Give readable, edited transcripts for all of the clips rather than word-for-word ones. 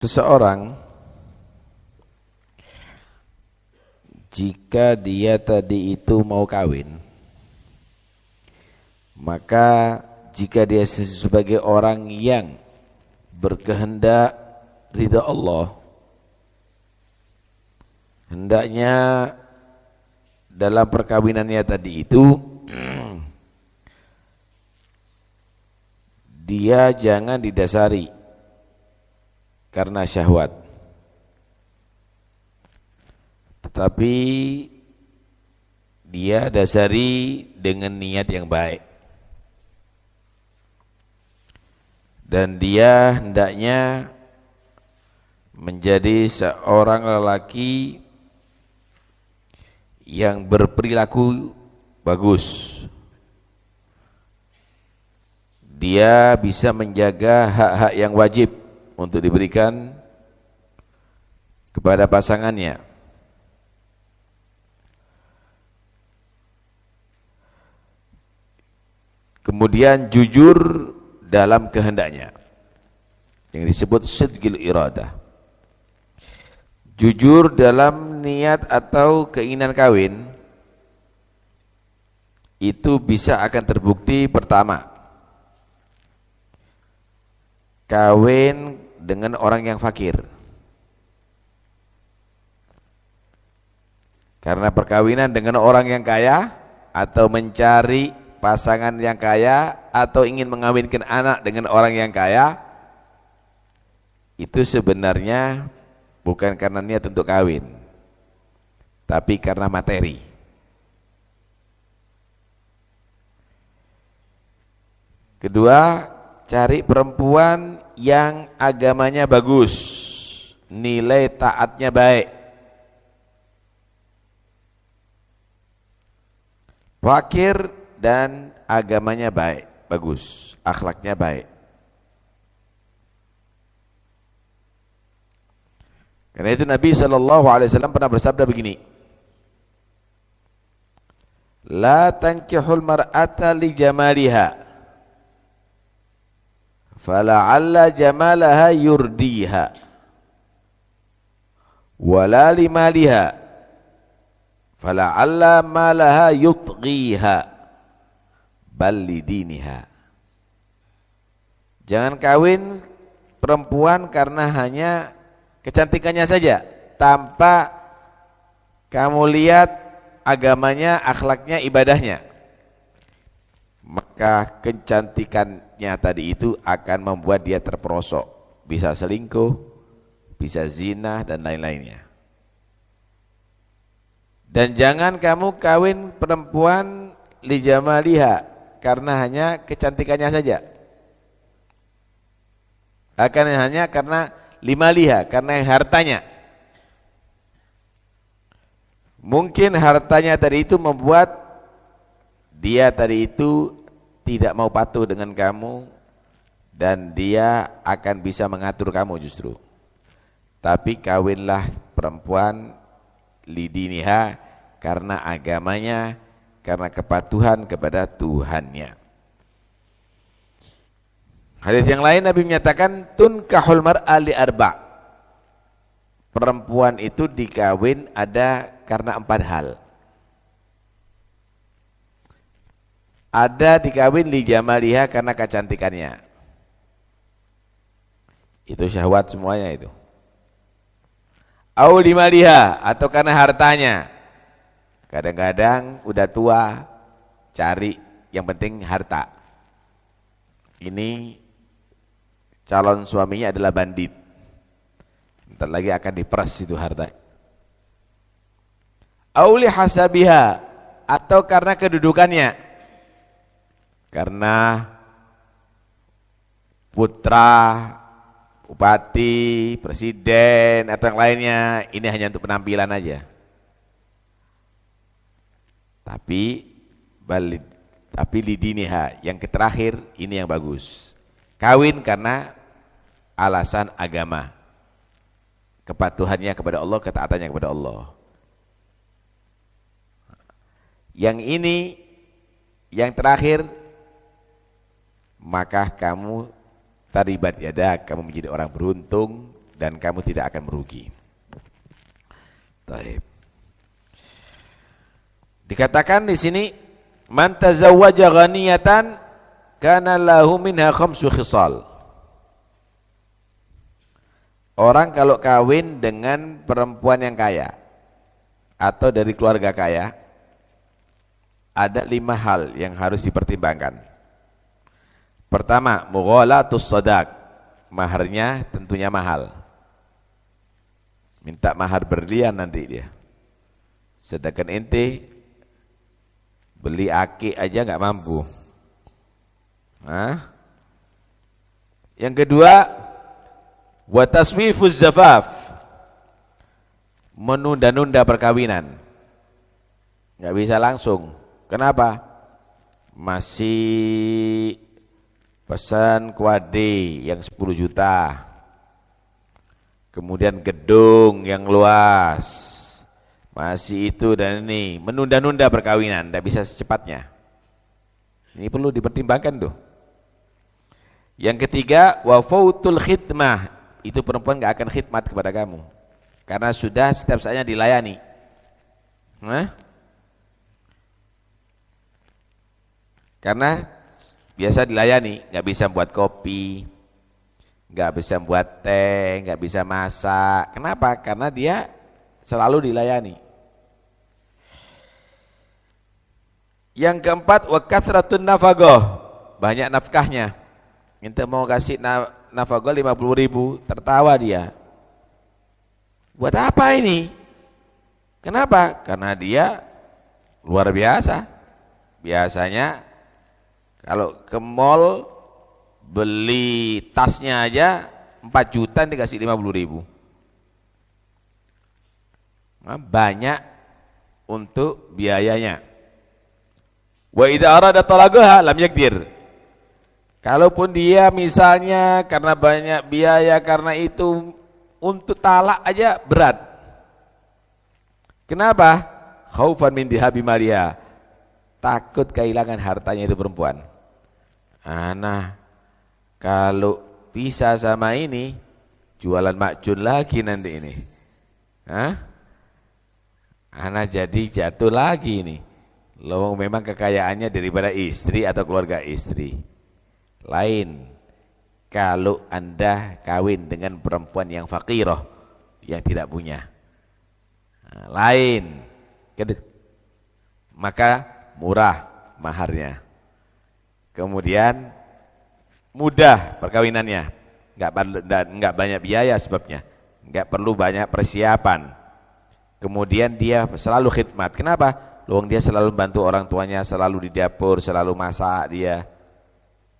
Seseorang jika dia tadi itu mau kawin, maka jika dia sebagai orang yang berkehendak ridha Allah, hendaknya dalam perkawinannya tadi itu dia jangan didasari karena syahwat, tetapi dia dasari dengan niat yang baik, dan dia hendaknya menjadi seorang lelaki yang berperilaku bagus. Dia bisa menjaga hak-hak yang wajib untuk diberikan kepada pasangannya. Kemudian jujur dalam kehendaknya, yang disebut sidqil iradah. Jujur dalam niat atau keinginan kawin itu bisa akan terbukti pertama, kawin dengan orang yang fakir. Karena perkawinan dengan orang yang kaya atau mencari pasangan yang kaya atau ingin mengawinkan anak dengan orang yang kaya, itu sebenarnya bukan karena niat untuk kawin, tapi karena materi. Kedua, cari perempuan yang agamanya bagus, nilai taatnya baik, fakir dan agamanya baik, bagus, akhlaknya baik. Karena itu Nabi SAW pernah bersabda begini, la tankihul mar'ata li jamaliha fala'alla jamalaha yurdiha wala limaliha fala'alla malaha yutghiha bal lidiniha. Jangan kawin perempuan karena hanya kecantikannya saja, tanpa kamu lihat agamanya, akhlaknya, ibadahnya. Maka kecantikannya tadi itu akan membuat dia terperosok, bisa selingkuh, bisa zina dan lain-lainnya. Dan jangan kamu kawin perempuan li jamaliha karena hanya kecantikannya saja, akan hanya karena limaliha, karena hartanya. Mungkin hartanya tadi itu membuat dia tadi itu tidak mau patuh dengan kamu, dan dia akan bisa mengatur kamu justru. Tapi kawinlah perempuan lidiniha karena agamanya, karena kepatuhan kepada Tuhannya. Hadis yang lain Nabi menyatakan tunkahul mar'a li arba'. Perempuan itu dikawin ada karena 4 hal. Ada dikawin li jamaliha karena kecantikannya. Itu syahwat semuanya itu. Au limaliha, atau karena hartanya. Kadang-kadang udah tua cari yang penting harta. Ini calon suaminya adalah bandit, entar lagi akan diperas itu harta. Auli hasabiha, atau karena kedudukannya, karena putra, bupati, presiden atau yang lainnya, ini hanya untuk penampilan aja. Tapi lidiniha, yang terakhir ini yang bagus. Kawin karena alasan agama, kepatuhannya kepada Allah, ketaatannya kepada Allah. Yang ini, yang terakhir, maka kamu taribat yadak, kamu menjadi orang beruntung dan kamu tidak akan merugi. Baik. Dikatakan di sini, man tazawwaja ghaniyatan kana lahu minha khamsu khisal. Orang kalau kawin dengan perempuan yang kaya atau dari keluarga kaya, ada 5 hal yang harus dipertimbangkan. Pertama, mughalatus shadaq, maharnya tentunya mahal. Minta mahar berlian nanti dia. Sedangkan ente beli aki aja nggak mampu. Yang kedua, wa taswifuz zafaf, menunda-nunda perkawinan. Nggak bisa langsung. Kenapa? Masih pesan kuade yang 10 juta. Kemudian gedung yang luas. Masih itu dan ini, menunda-nunda perkawinan, tidak bisa secepatnya. Ini perlu dipertimbangkan tuh. Yang ketiga, wa fautul khidmah, itu perempuan nggak akan khidmat kepada kamu karena sudah setiap saatnya dilayani. Karena biasa dilayani, nggak bisa buat kopi, nggak bisa buat teh, nggak bisa masak. Kenapa? Karena dia selalu dilayani. Yang keempat, wa kathratun nafaqah, banyak nafkahnya. Minta mau kasih nafkah 50.000, tertawa dia. Buat apa ini? Kenapa? Karena dia luar biasa. Biasanya kalau ke mall beli tasnya aja 4 juta dikasih 50.000. Banyak untuk biayanya. Wa idza arada talaqaha lam yakdir. Kalaupun dia misalnya karena banyak biaya karena itu untuk talak aja berat. Kenapa? Khaufan min dihabi malia. Takut kehilangan hartanya itu perempuan. Nah, kalau pisah sama ini jualan makjun lagi nanti ini. Anak jadi jatuh lagi ini. Loh, memang kekayaannya daripada istri atau keluarga istri. Lain kalau Anda kawin dengan perempuan yang fakirah, yang tidak punya. Lain. Maka murah maharnya. Kemudian mudah perkawinannya. Enggak banyak biaya sebabnya. Enggak perlu banyak persiapan. Kemudian dia selalu khidmat. Kenapa? Loh, dia selalu bantu orang tuanya, selalu di dapur, selalu masak dia.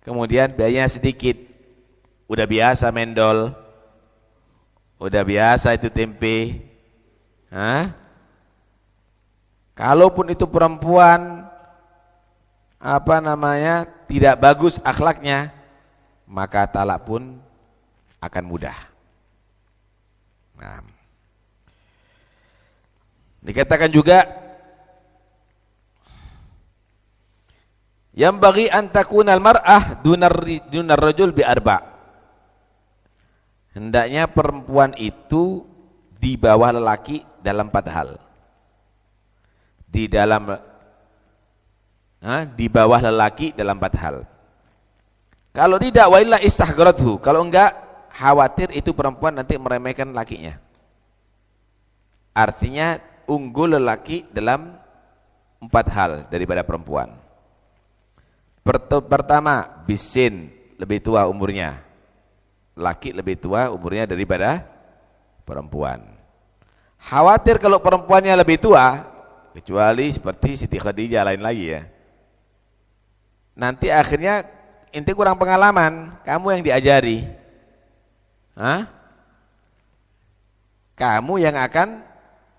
Kemudian biayanya sedikit, udah biasa mendol, udah biasa itu tempe. Kalaupun itu perempuan tidak bagus akhlaknya, maka talak pun akan mudah. Dikatakan juga yang bagi antakunal mar'ah dunar rajul bi arba. Hendaknya perempuan itu di bawah lelaki dalam 4 hal. Di bawah lelaki dalam 4 hal. Kalau tidak, wa illa istahgarathu. Kalau enggak, khawatir itu perempuan nanti meremehkan lakinya. Artinya unggul lelaki dalam 4 hal daripada perempuan. Pertama, bisin, lebih tua umurnya. Laki lebih tua umurnya daripada perempuan. Khawatir kalau perempuannya lebih tua, kecuali seperti Siti Khadijah lain lagi ya. Nanti akhirnya inti kurang pengalaman, kamu yang diajari. Kamu yang akan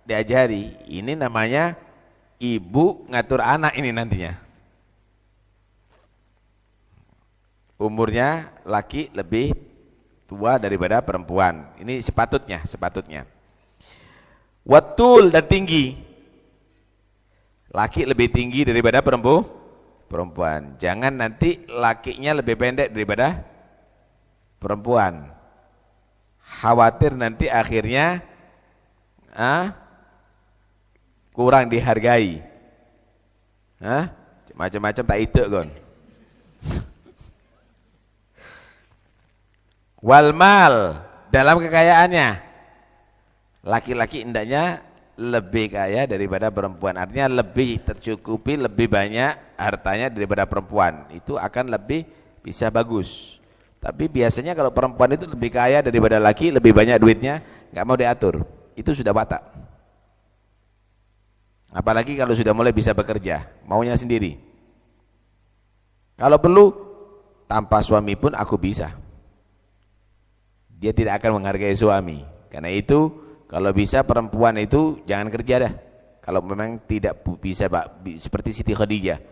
diajari. Ini namanya ibu ngatur anak ini nantinya. Umurnya laki lebih tua daripada perempuan. Ini sepatutnya. Watul dan tinggi. Laki lebih tinggi daripada perempuan. Jangan nanti lakinya lebih pendek daripada perempuan. khawatir nanti akhirnya kurang dihargai. Macam-macam tak itu kon. Wal mal, dalam kekayaannya laki-laki hendaknya lebih kaya daripada perempuan, artinya lebih tercukupi, lebih banyak hartanya daripada perempuan, itu akan lebih bisa bagus. Tapi biasanya kalau perempuan itu lebih kaya daripada laki, lebih banyak duitnya, nggak mau diatur, itu sudah watak. Apalagi kalau sudah mulai bisa bekerja, maunya sendiri. Kalau perlu tanpa suami pun aku bisa. Dia tidak akan menghargai suami. Karena itu kalau bisa perempuan itu jangan kerja dah. Kalau memang tidak bisa seperti Siti Khadijah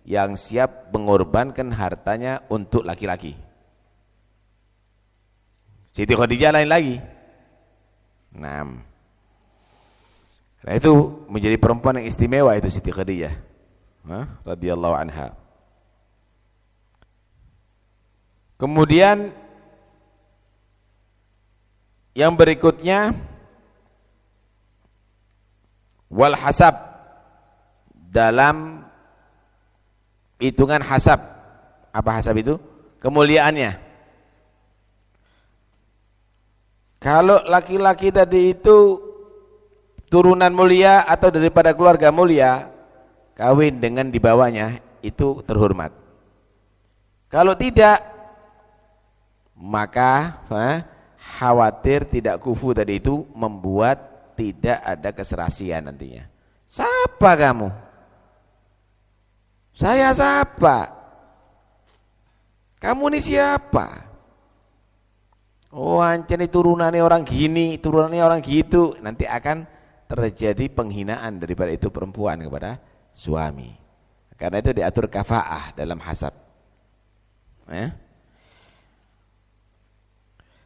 yang siap mengorbankan hartanya untuk laki-laki. Siti Khadijah lain lagi. Nah itu menjadi perempuan yang istimewa itu Siti Khadijah radhiyallahu anha. Kemudian yang berikutnya wal hasab, dalam hitungan hasab. Apa hasab itu? Kemuliaannya. Kalau laki-laki tadi itu turunan mulia atau daripada keluarga mulia, kawin dengan di bawahnya itu terhormat. Kalau tidak, maka khawatir tidak kufu tadi itu membuat tidak ada keserasian nantinya. Siapa kamu? Saya siapa? Kamu ini siapa? Oh, ancen turunannya orang gini, turunannya orang gitu. Nanti akan terjadi penghinaan daripada itu perempuan kepada suami. Karena itu diatur kafaah dalam hasab.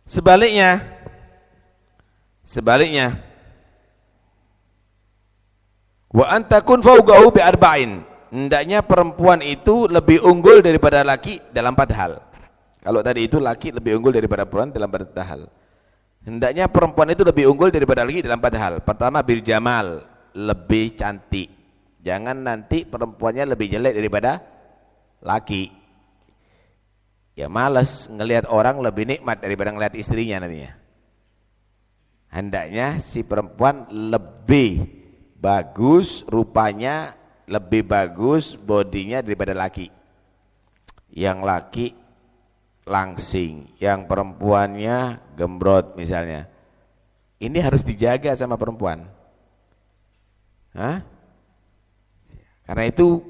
Sebaliknya wa antakun fawqahu bi arba'in, hendaknya perempuan itu lebih unggul daripada laki dalam 4 hal. Kalau tadi itu laki lebih unggul daripada perempuan dalam 4 hal, hendaknya perempuan itu lebih unggul daripada laki dalam 4 hal. Pertama, bil jamal, lebih cantik. Jangan nanti perempuannya lebih jelek daripada laki. Ya malas ngelihat orang lebih nikmat daripada ngelihat istrinya nantinya. Hendaknya si perempuan lebih bagus rupanya, lebih bagus bodinya daripada laki. Yang laki langsing, yang perempuannya gembrot misalnya. Ini harus dijaga sama perempuan. Karena itu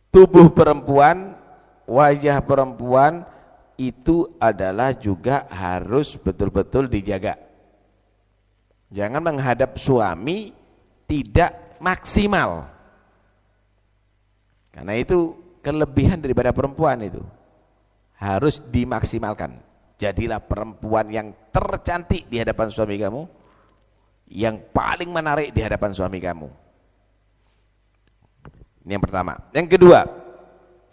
tubuh perempuan, wajah perempuan itu adalah juga harus betul-betul dijaga. Jangan menghadap suami tidak maksimal. Karena itu kelebihan daripada perempuan itu harus dimaksimalkan. Jadilah perempuan yang tercantik di hadapan suami kamu, yang paling menarik di hadapan suami kamu. Ini yang pertama. Yang kedua,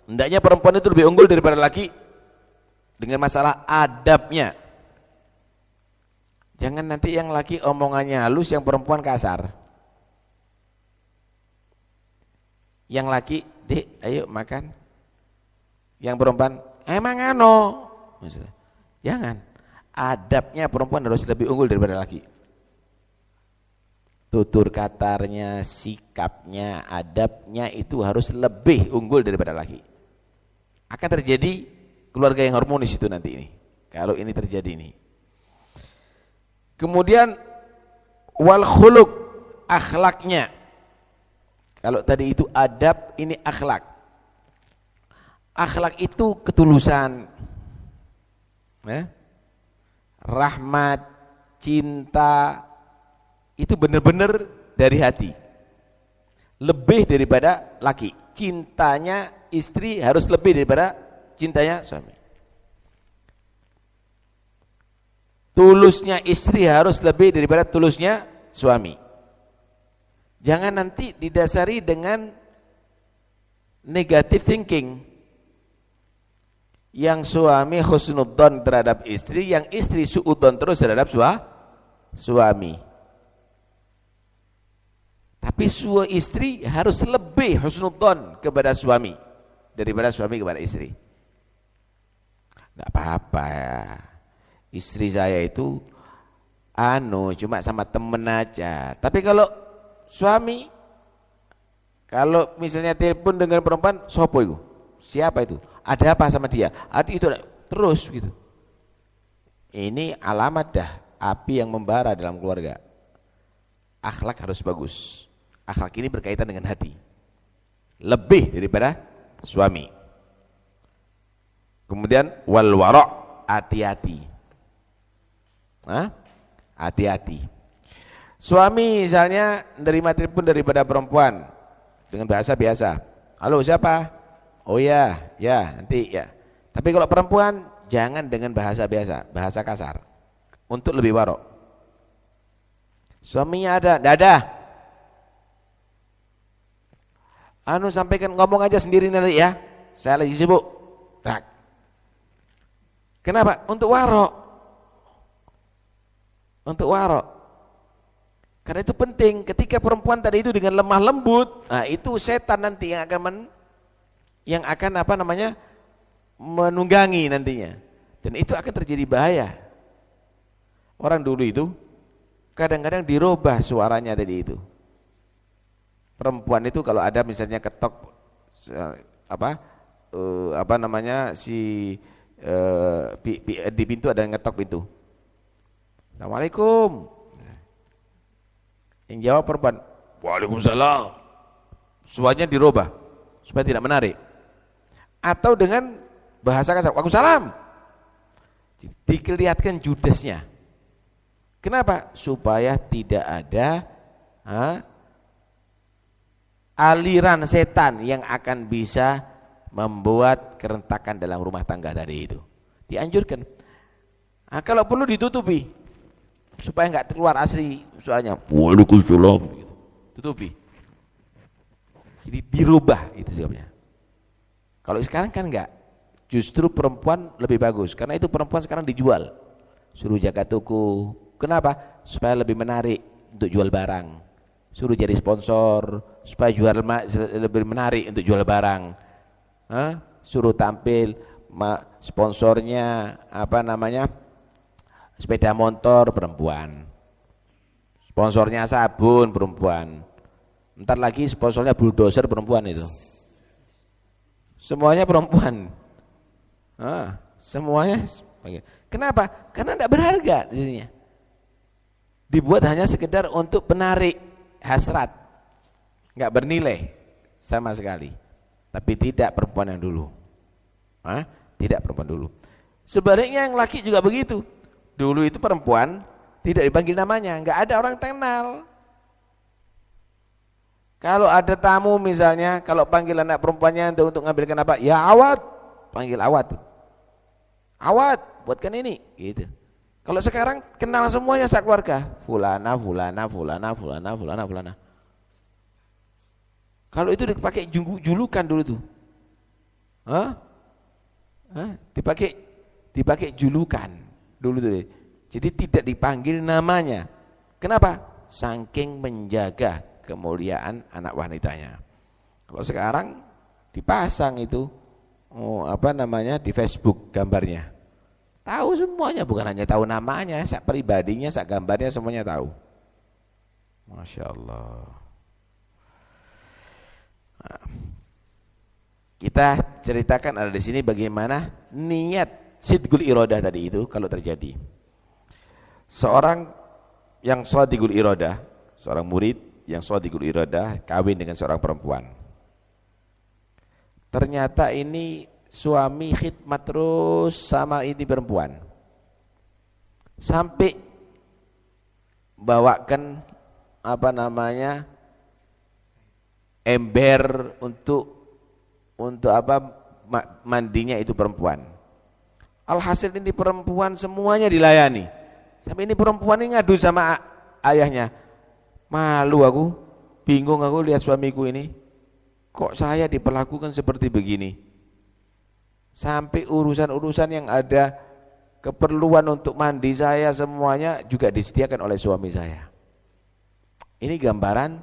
hendaknya perempuan itu lebih unggul daripada laki dengan masalah adabnya. Jangan nanti yang laki omongannya halus, yang perempuan kasar. Yang laki, "Dek, ayo makan." Yang perempuan, "Emang ano?" Jangan. Adabnya perempuan harus lebih unggul daripada laki. Tutur katanya, sikapnya, adabnya itu harus lebih unggul daripada laki. Akan terjadi keluarga yang harmonis itu nanti ini. Kalau ini terjadi ini. Kemudian wal khuluq, akhlaknya. Kalau tadi itu adab, ini akhlak. Akhlak itu ketulusan, rahmat, cinta, itu benar-benar dari hati. Lebih daripada laki. Cintanya istri harus lebih daripada cintanya suami. Tulusnya istri harus lebih daripada tulusnya suami. Jangan nanti didasari dengan negative thinking. Yang suami husnudzon terhadap istri, yang istri suudzon terus terhadap suami. Tapi istri harus lebih husnudzon kepada suami daripada suami kepada istri. Enggak apa-apa ya. Istri saya itu cuma sama temen aja. Tapi kalau suami, kalau misalnya telepon dengan perempuan, sopo itu? Siapa itu? Ada apa sama dia? Itu terus gitu. Ini alamat dah api yang membara dalam keluarga. Akhlak harus bagus. Akhlak ini berkaitan dengan hati. Lebih daripada suami. Kemudian wal wara', hati-hati. Hati-hati. Suami misalnya menerima telepon daripada perempuan dengan bahasa biasa. Halo, siapa? Oh ya, nanti ya. Tapi kalau perempuan jangan dengan bahasa biasa, bahasa kasar. Untuk lebih warok. Suaminya enggak ada. Sampaikan, ngomong aja sendiri nanti ya. Saya lagi sibuk. Tak. Kenapa? Untuk warok. Untuk warok. Karena itu penting. Ketika perempuan tadi itu dengan lemah lembut, itu setan nanti yang akan menunggangi nantinya. Dan itu akan terjadi bahaya. Orang dulu itu kadang-kadang dirubah suaranya tadi itu. Perempuan itu kalau ada misalnya ketok di pintu ada yang ngetok pintu. Assalamualaikum. Yang jawab perempuan, Waalaikumsalam. Suaranya dirubah supaya tidak menarik. Atau dengan bahasa kasar, Waalaikumsalam. Dikelihatkan judesnya. Kenapa? Supaya tidak ada aliran setan yang akan bisa membuat kerentakan dalam rumah tangga tadi itu. Dianjurkan. Kalau perlu ditutupi supaya enggak keluar asli soalnya. Waalaikumsalam gitu. Tutupi. Jadi dirubah itu jawabnya. Kalau sekarang kan enggak. Justru perempuan lebih bagus karena itu perempuan sekarang dijual. Suruh jaga toko. Kenapa? Supaya lebih menarik untuk jual barang. Suruh jadi sponsor supaya lebih menarik untuk jual barang. Suruh tampil sponsornya sepeda motor perempuan, sponsornya sabun perempuan, ntar lagi sponsornya bulldozer perempuan itu, semuanya perempuan. Semuanya. Kenapa? Karena tidak berharga jadinya. Dibuat hanya sekedar untuk penarik hasrat, nggak bernilai sama sekali. Tapi tidak perempuan yang dulu. Tidak perempuan dulu. Sebaliknya yang laki juga begitu. Dulu itu perempuan tidak dipanggil namanya, nggak ada orang kenal. Kalau ada tamu misalnya, kalau panggil anak perempuannya untuk ngambilkan apa? Ya Awad, panggil Awad. Awad, buatkan ini, gitu. Kalau sekarang kenal semuanya sekeluarga, fulana. Kalau itu dipakai julukan dulu tuh, dipakai julukan dulu tuh. Jadi tidak dipanggil namanya. Kenapa? Saking menjaga kemuliaan anak wanitanya. Kalau sekarang dipasang itu, di Facebook gambarnya. Tahu semuanya, bukan hanya tahu namanya, sak pribadinya, sak gambarnya semuanya tahu. Masya Allah. Kita ceritakan ada di sini bagaimana niat sidqul iradah tadi itu kalau terjadi. Seorang yang shadiqul iradah, seorang murid yang shadiqul iradah kawin dengan seorang perempuan. Ternyata ini suami khidmat terus sama ini perempuan. Sampai bawakan ember untuk mandinya itu perempuan. Alhasil ini perempuan semuanya dilayani. Sampai ini perempuan ini ngadu sama ayahnya. Malu aku, bingung aku lihat suamiku ini. Kok saya diperlakukan seperti begini? Sampai urusan-urusan yang ada keperluan untuk mandi saya semuanya juga disediakan oleh suami saya. Ini gambaran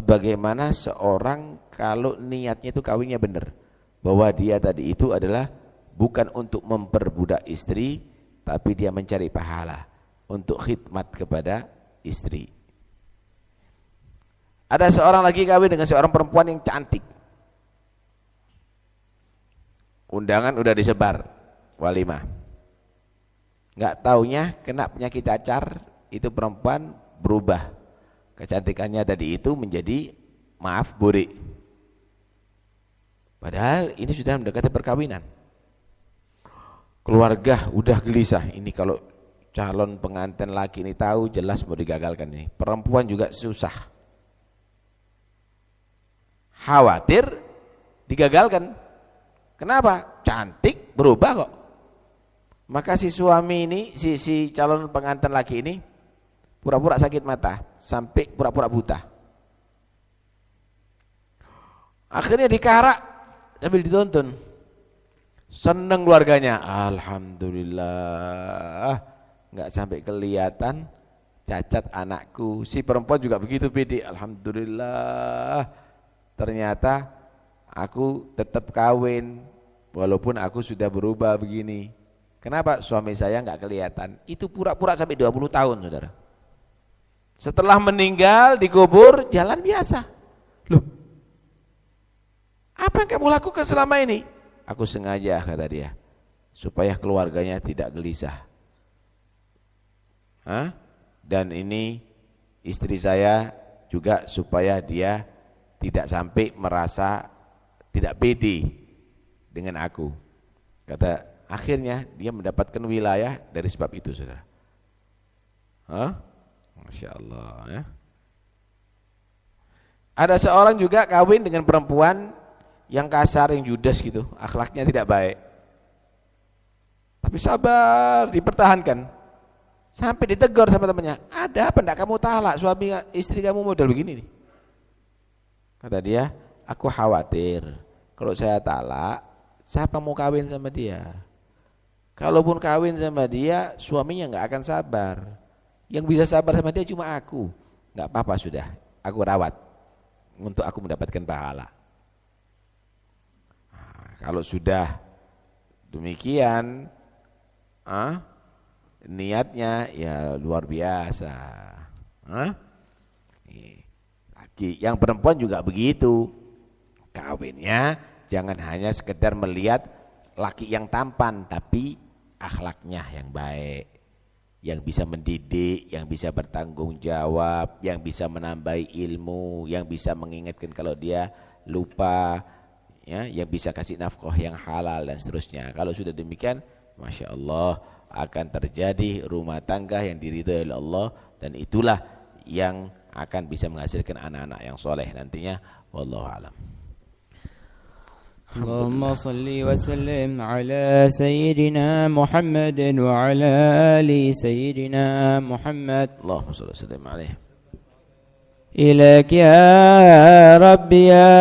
bagaimana seorang kalau niatnya itu kawinnya benar, bahwa dia tadi itu adalah bukan untuk memperbudak istri, tapi dia mencari pahala untuk khidmat kepada istri. Ada seorang lagi kawin dengan seorang perempuan yang cantik. Undangan udah disebar, walimah. Enggak taunya kena penyakit cacar, itu perempuan berubah. Kecantikannya tadi itu menjadi, maaf, burik. Padahal ini sudah mendekati perkawinan. Keluarga udah gelisah, ini kalau calon pengantin laki ini tahu jelas mau digagalkan ini. Perempuan juga susah. Khawatir digagalkan. Kenapa? Cantik berubah kok. Maka si suami ini, si calon pengantin laki ini pura-pura sakit mata sampai pura-pura buta. Akhirnya dikarak sambil ditonton. Seneng keluarganya, alhamdulillah, nggak sampai kelihatan cacat anakku. Si perempuan juga begitu pede, alhamdulillah, ternyata aku tetap kawin walaupun aku sudah berubah begini. Kenapa? Suami saya nggak kelihatan. Itu pura-pura sampai 20 tahun, saudara. Setelah meninggal dikubur jalan biasa. Loh, apa yang kamu lakukan selama ini? Aku sengaja, kata dia, supaya keluarganya tidak gelisah. Dan ini istri saya juga supaya dia tidak sampai merasa tidak pede dengan aku. Kata, akhirnya dia mendapatkan wilayah dari sebab itu, saudara. Masya Allah ya. Ada seorang juga kawin dengan perempuan yang kasar, yang judes gitu, akhlaknya tidak baik. Tapi sabar, dipertahankan. Sampai ditegur sama temannya, ada apa enggak kamu talak suami istri kamu model begini nih? Kata dia, aku khawatir kalau saya talak, siapa mau kawin sama dia? Kalaupun kawin sama dia, suaminya enggak akan sabar. Yang bisa sabar sama dia cuma aku. Enggak apa-apa sudah, aku rawat untuk aku mendapatkan pahala. Nah, kalau sudah demikian, niatnya ya luar biasa. Laki yang perempuan juga begitu. Kawinnya jangan hanya sekedar melihat laki yang tampan, tapi akhlaknya yang baik, yang bisa mendidik, yang bisa bertanggung jawab, yang bisa menambah ilmu, yang bisa mengingatkan kalau dia lupa, ya, yang bisa kasih nafkah yang halal dan seterusnya. Kalau sudah demikian, Masya Allah, akan terjadi rumah tangga yang diridhai oleh Allah, dan itulah yang akan bisa menghasilkan anak-anak yang soleh nantinya. Wallahu a'lam. Allahumma salli wa sallim ala Sayyidina Muhammadin wa ala ali Sayyidina Muhammad. Allahumma salli wa sallim alaihi. إليك يا ربي يا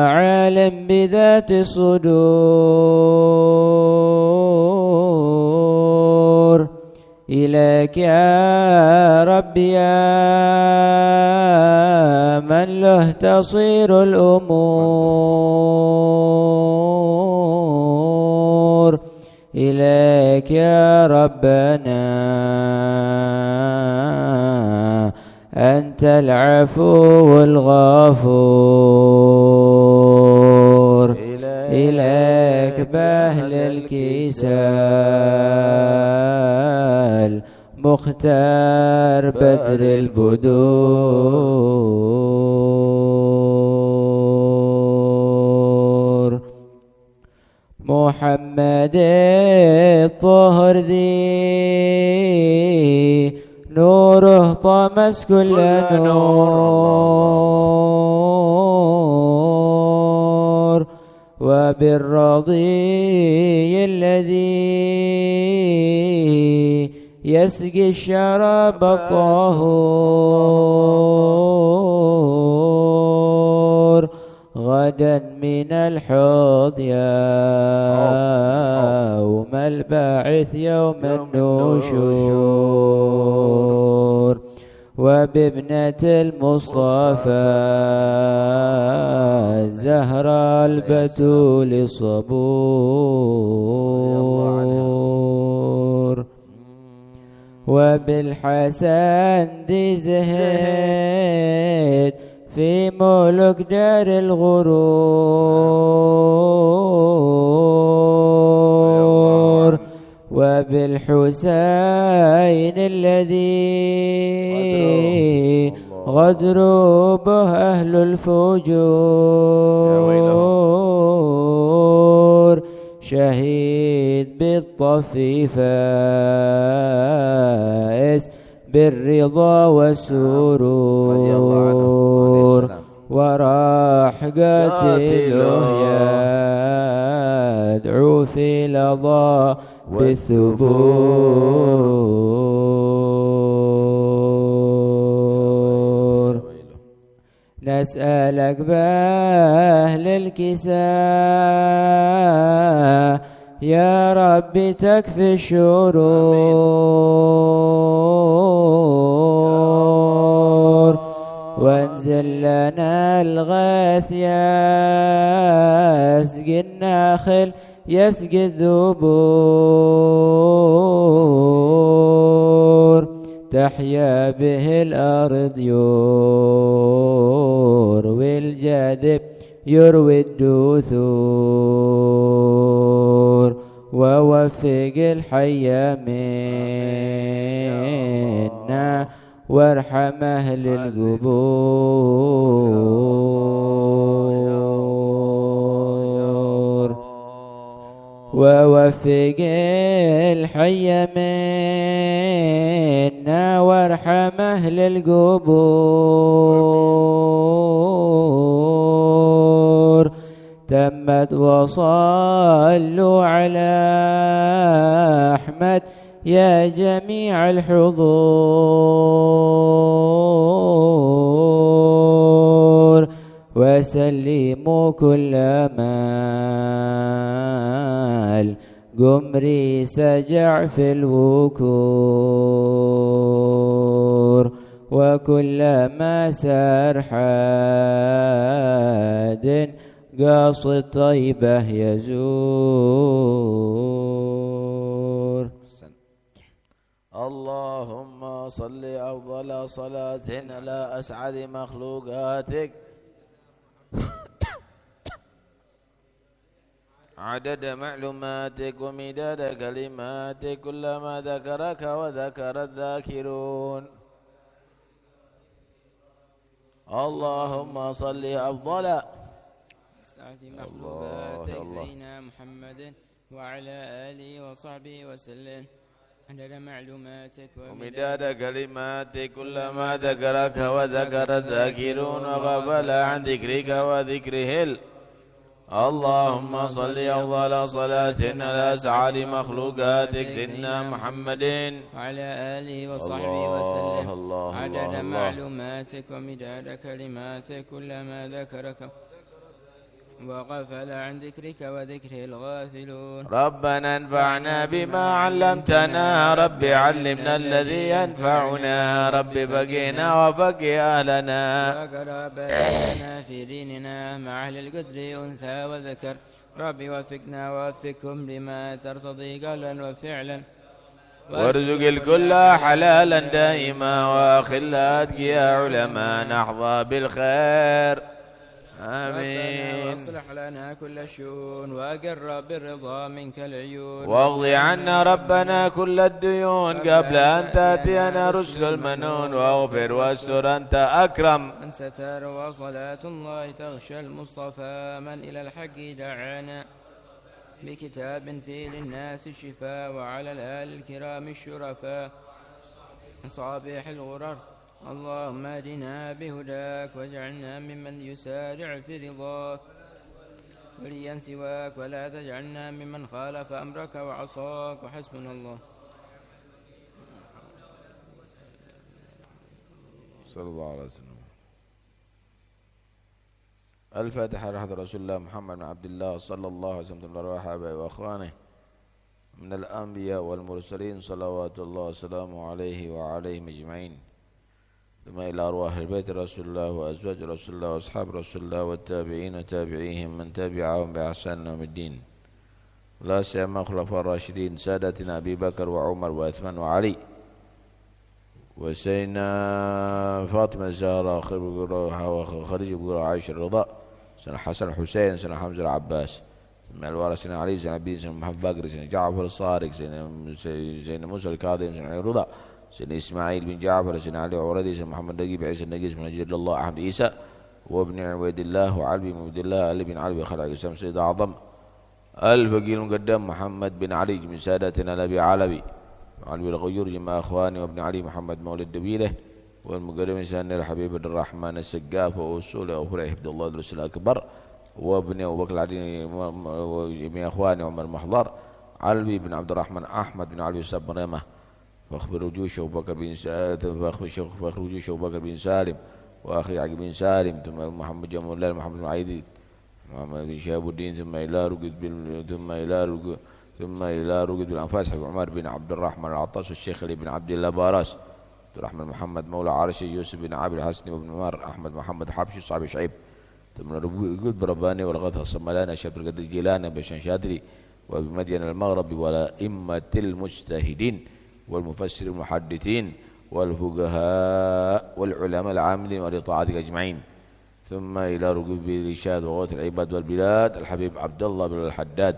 عالم بذات الصدور إليك يا ربي يا من له تصير الأمور إليك يا ربنا أنت العفو الغفور إليك بهل الكسال مختار بدر البدور محمد الطهر ذي نوره طمس كل نور وبالرضي الذي يسقي الشراب الطهور غدا من الحوض يوم الباعث يوم النشور وبابنة المصطفى الزهراء البتول الصبور وبالحسن ذي زهد في ملك دار الغرور وبالحسين الذي غدروا به أهل الفجور شهيد بالطفي فائز بالرضا والسرور وراح قاتله يدعو في لظى بالثبور نسألك بأهل الكساء يا رب تكفي الشرور وانزل لنا الغيث يسقي الناخل يسقي الذبور تحيا به الأرض يروي الجدب يروي الدثور ووفق الحي منا وارحم أهل القبور ووفق الحي منا وارحم أهل القبور تمت وصلوا على أحمد يا جميع الحضور وسلموا كل مال قمري سجع في الوكور وكل ما سار حاد قاصد طيبه يزور. اللهم صل أفضل صلاة على أسعد مخلوقاتك عدد معلوماتك ومداد كلماتك كلما ذكرك وذكر الذاكرون. اللهم صل أفضل سعد مخلوقاتك سيدنا محمد وعلى آله وصحبه وسلم عدد معلوماتك ومداد كلماتك كلما ذكرك وذكر الذاكرون وغفل عن ذكرك وذكره اللهم صل أفضل صلاة على أسعد مخلوقاتك سيدنا محمد وعلى آله وصحبه وسلم عدد معلوماتك ومداد كلماتك كلما ذكرك وغفل عن ذكرك وذكره الغافلون. ربنا انفعنا بما علمتنا رب علمنا الذي ينفعنا رب فقهنا وفقه أهلنا وقرابتنا في ديننا مع أهل القدر أنثى وذكر رب وفقنا ووفقهم لما ترتضي قولا وفعلا وارزق الكل حلالا دائما وأخل أتقيا علماء نحظى بالخير آمين. واصلح لنا كل الشؤون وأقر بالرضا منك العيون واغض عنا ربنا كل الديون قبل أن تأتينا رسل المنون واغفر واستر أنت أكرم من ستر وصلاة الله تغشى المصطفى من إلى الحق دعانا بكتاب فيه للناس الشفاء وعلى الآل الكرام الشرفاء صابح الغرر. اللهم اهدنا بهداك واجعلنا ممن يسارع في رضاك وليا سواك ولا تجعلنا ممن خالف أمرك وعصاك وحسبنا الله. صلى الله عليه وسلم. الفاتحة على حضرة رسول الله محمد بن عبد الله صلى الله عليه وسلم لأرواح آبائه وأخوانه من الأنبياء والمرسلين صلوات الله وسلامه عليه وعليهم أجمعين، ثم إلى أرواح البيت رسول الله وأزواج رسول الله وأصحاب رسول الله والتابعين وتابعيهم من تبعهم بإحسان يوم الدين، لا سيما خلفاء الراشدين سادتنا أبي بكر وعمر وعثمان وعلي وسيدنا فاطمة الزهراء وخديجة بن عائشة الرضا، سيدنا حسن الحسين، سيدنا حمزة العباس، من الوارث سيدنا علي، سيدنا عبيد، سيدنا محمد باقر، سيدنا جعفر الصادق، سيدنا موسى الكاظم، سيدنا علي الرضا، سيدنا إسماعيل بن جعفر، سيدنا علي عوردي، سيدنا محمد نجيب، عيسى النقيس من أجل الله، أحمد عيسى وابن عبيد الله وعلي بن عبد الله، علي بن علي خلع الإسلام، سيد أعظم الفقيه المقدم محمد بن علي من سادتنا الأبي علوي علي الغيور جمع أخواني وابن علي محمد مولد دبيله، والمقدم سيدنا الحبيب بن الرحمن السقاف وأصوله وفرع حفظ الله درس الأكبر، وابن أبو بكر العدي وجميع أخواني عمر المحضر علوي بن عبد الرحمن أحمد بن علي وساب مريمة، فاخبر وجوش أبو بكر بن فاخبر وجوش أبو بكر بن سالم وأخي عقب بن سالم، ثم محمد جمال الله محمد بن عيدي محمد بن شهاب الدين، ثم إلى رقد بالأنفاس حبيب عمر بن عبد الرحمن العطاس، والشيخ علي بن عبد الله باراس، عبد الرحمن محمد مولى عرشي، يوسف بن عابد الحسني وابن عمر، أحمد محمد حبشي صاحب شعيب، ثم رقد برباني والغث الصملاني، شاب القدر الجيلاني بشان شادري، وبمدين المغرب، والأئمة المجتهدين والمفسر المحدثين والفقهاء والعلماء العاملين ولطاعتك أجمعين، ثم إلى رقب الإرشاد وغوث العباد والبلاد الحبيب عبد الله بن الحداد،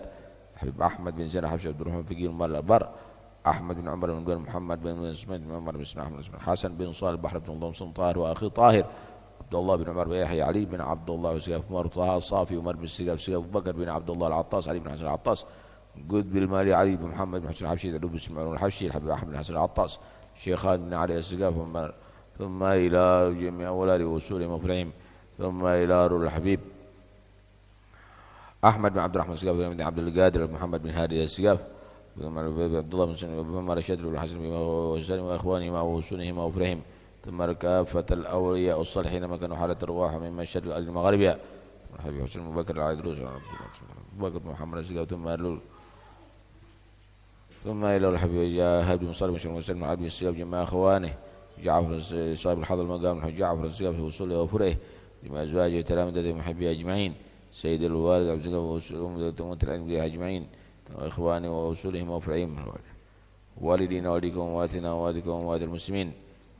الحبيب أحمد بن زين حبشي عبد الرحمن فقيه المال الأبر، أحمد بن عمر بن محمد بن اسماعيل بن عمر بن أحمد بن حسن بن صالح البحر بن الله بن طاهر، وأخي طاهر عبد الله بن عمر بن يحيى علي بن عبد الله وسقاف عمر طه صافي عمر بن سقاف أبو بكر بن عبد الله العطاس علي بن حسن العطاس، قد بالمالي علي بن محمد بن حسن الحبشي دلوب بن سمعون الحبشي، الحبيب أحمد بن حسن العطاس، شيخان بن علي السقاف، ثم إلى جميع أولاد وصولهم وفرعهم، ثم إلى روح الحبيب أحمد بن عبد الرحمن السقاف بن عبد القادر بن محمد بن هادي السقاف، عبد الله بن سلمة بن رشاد بن الحسن وسالم وإخوانهم ووصولهم وفرعهم، ثم كافة الأولياء الصالحين ما كانوا حالة الرواح من مشهد الأرض المغربية، الحبيب حسين بن بكر العيدروس أبو بكر بن محمد السقاف، ثم إلى الحبيب جاهد بن صالح بن شرم وسلم عبد السقاف جماعة أخوانه، جعفر صاحب الحضر المقام جعفر السقاف في وصوله وفرعه، جماعة أزواجه وتلامذته محبيه أجمعين، سيد الوالد عبد السقاف وأمة العلم أجمعين، وإخواني ووصولهم وفرعهم، والدينا والديكم وواتنا وواتكم ووات المسلمين،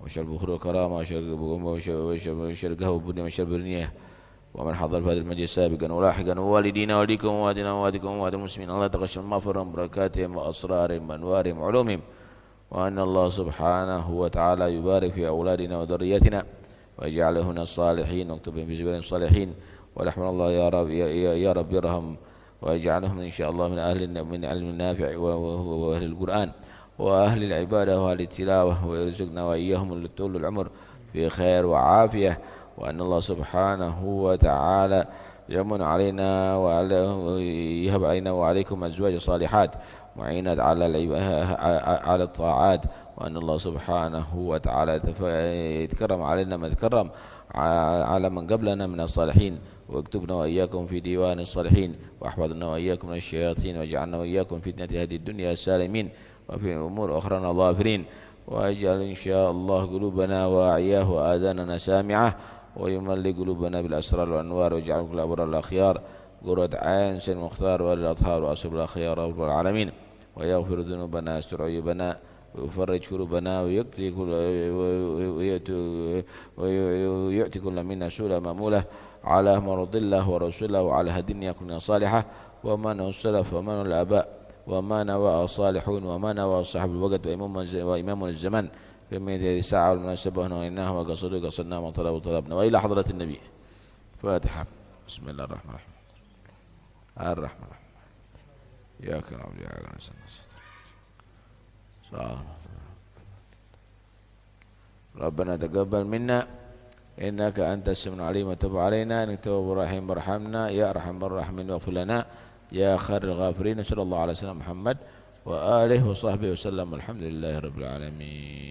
وشرب بخور وكرامة وشرقه وبني وشرب النية، ومن حضر في هذا المجلس سابقا ولاحقا، ووالدينا والديكم وواتنا وواتكم ووات المسلمين، الله تغشى مغفرهم بركاتهم وأسرارهم وأنوارهم وعلومهم، وأن الله سبحانه وتعالى يبارك في أولادنا وذريتنا ويجعلهن الصالحين واكتبهم في زبان الصالحين، ورحمة الله يا رب يرحم، ويجعلهم إن شاء الله من علم النافع وأهل القرآن وأهل العبادة وأهل التلاوة، ويرزقنا وإياهم طول العمر في خير وعافية، وأن الله سبحانه وتعالى يمن علينا ويهب علينا وعليكم أزواج صالحات معينات على الطاعات، وأن الله سبحانه وتعالى يتكرم علينا ما تكرم على من قبلنا من الصالحين، واكتبنا وإياكم في ديوان الصالحين، واحفظنا وإياكم من الشياطين، واجعلنا وإياكم فتنة هذه الدنيا سالمين، وفي أمور أخرى ظافرين، واجعل إن شاء الله قلوبنا واعياه وآذاننا سامعة، ويملي قلوبنا بالأسرار والأنوار، واجعل كل أبرار الأخيار قرة عين سيد المختار والأطهار وأصحاب الأخيار رب العالمين، ويغفر ذنوبنا ويستر عيوبنا ويفرج كروبنا ويؤتي كل منا سؤلا مأمولة على مرض الله ورسوله وعلى هدينا كلنا صالحة، وما نوى السلف وما نوى الآباء وما نوى الصالحون وما نوى صاحب الوقت وإمام الزمان، فمن هذه الساعة والمناسبة ونويناه وقصده قصدنا وطلبنا وإلى حضرة النبي. فاتحة. بسم الله الرحمن الرحيم. إياك نعبد وإياك نستعين. ربنا تقبل منا إنك أنت السميع العليم، وتب علينا إنك تواب رحيم، وارحمنا يا أرحم الراحمين، واغفر لنا يا خير الغافرين. صلى الله على سيدنا محمد وآله وصحبه وسلم، الحمد لله رب العالمين.